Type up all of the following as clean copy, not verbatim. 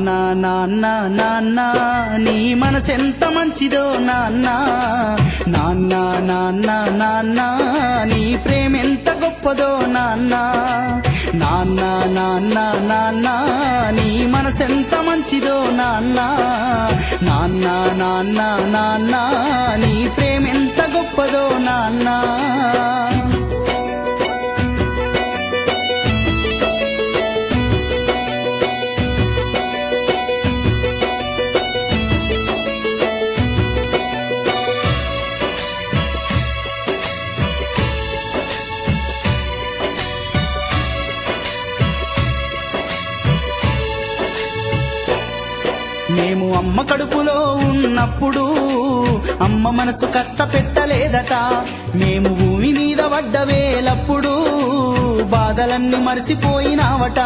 నాన్న నాన్న నాన్న నీ మనసెంత మంచిదో నాన్న, నాన్న నాన్న నాన్న నీ ప్రేమెంత గొప్పదో నాన్న, నాన్న నాన్న నాన్న నీ మనసెంత మంచిదో నాన్న, నాన్న నాన్న నాన్న నీ ప్రేమెంత గొప్పదో నాన్న. మేము అమ్మ కడుపులో ఉన్నప్పుడు అమ్మ మనసు కష్టపెట్టలేదట, మేము భూమి మీద పడ్డ వేలప్పుడు బాధలన్నీ మరిసిపోయినావట,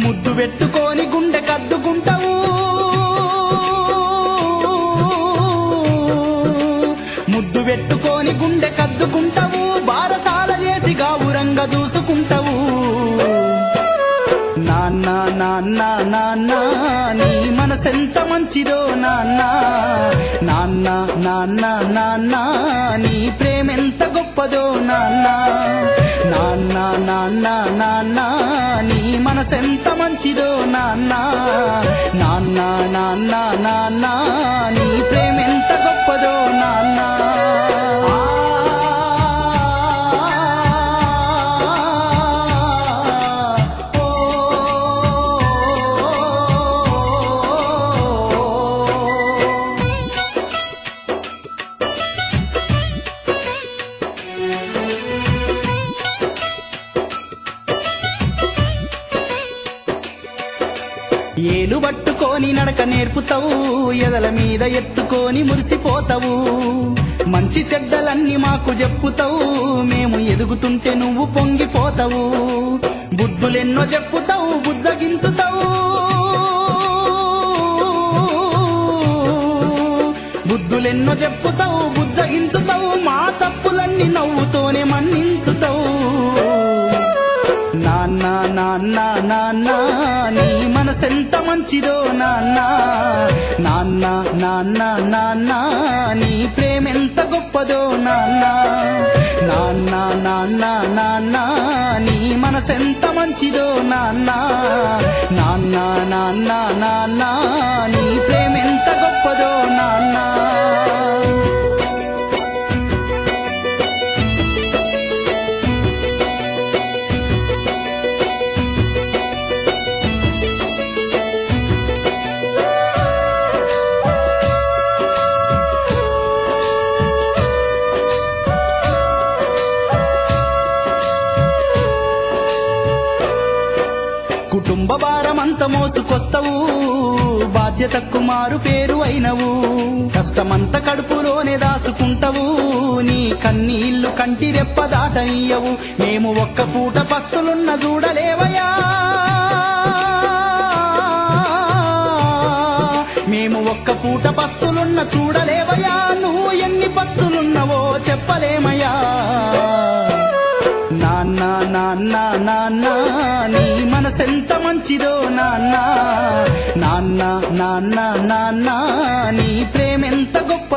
ముద్దు పెట్టుకొని గుండె కద్దుకుంటావు, ముద్దు పెట్టుకొని గుండె కద్దుకుంటావు, బారసాల చేసి గావురంగా చూసుకుంటావు. నాన్న నాన్న నాన్న నీ మనసెంత మంచిదో నాన్న, నాన్న నాన్న నాన్న నీ ప్రేమెంత గొప్పదో నాన్న, నాన్న నాన్న నాన్న నీ మనసెంత మంచిదో నాన్న, నాన్న నాన్న నాన్న నీ ప్రేమెంత గొప్పదో నాన్న. ఏలు పట్టుకొని నడక నేర్పుతావు, ఎదల మీద ఎత్తుకొని మురిసిపోతావు, మంచి చెడ్డలన్నీ మాకు చెప్పుతావు, మేము ఎదుగుతుంటే నువ్వు పొంగిపోతావు, బుద్ధులెన్నో చెప్పుతావు బుజ్జగించుతావు, బుద్ధులెన్నో చెప్పుతావు బుజ్జగించుతావు, మా తప్పులన్నీ నవ్వుతోనే మన్నించుతావు. నాన్న నాన్న నాన్న నీ మనసెంత మంచిదో నాన్న, నాన్న నాన్న నాన్న నీ ప్రేమెంత గొప్పదో నాన్న, నాన్న నాన్న నాన్న నీ మనసెంత మంచిదో నాన్న, నాన్న నాన్న నాన్న నీ ప్రేమెంత గొప్పదో నాన్న. కుటుంబ భారమంత మోసుకొస్తావు, బాధ్యతకు మారు పేరు అయినవు, కష్టమంత కడుపులోనే దాసుకుంటావు, నీ కన్నీళ్లు కంటి రెప్ప దాటనీయవు, మేము ఒక్క పూట పస్తులున్న చూడలేవయా, మేము ఒక్క పూట పస్తులున్న చూడలేవయా, నువ్వు ఎన్ని పస్తులున్నవో చెప్పలేమయ్యా. నాన్న నాన్న నాన్న నీ మనసెంత మంచిదో నాన్న, నాన్న నాన్న నాన్న నీ ప్రేమెంత గొప్పదో.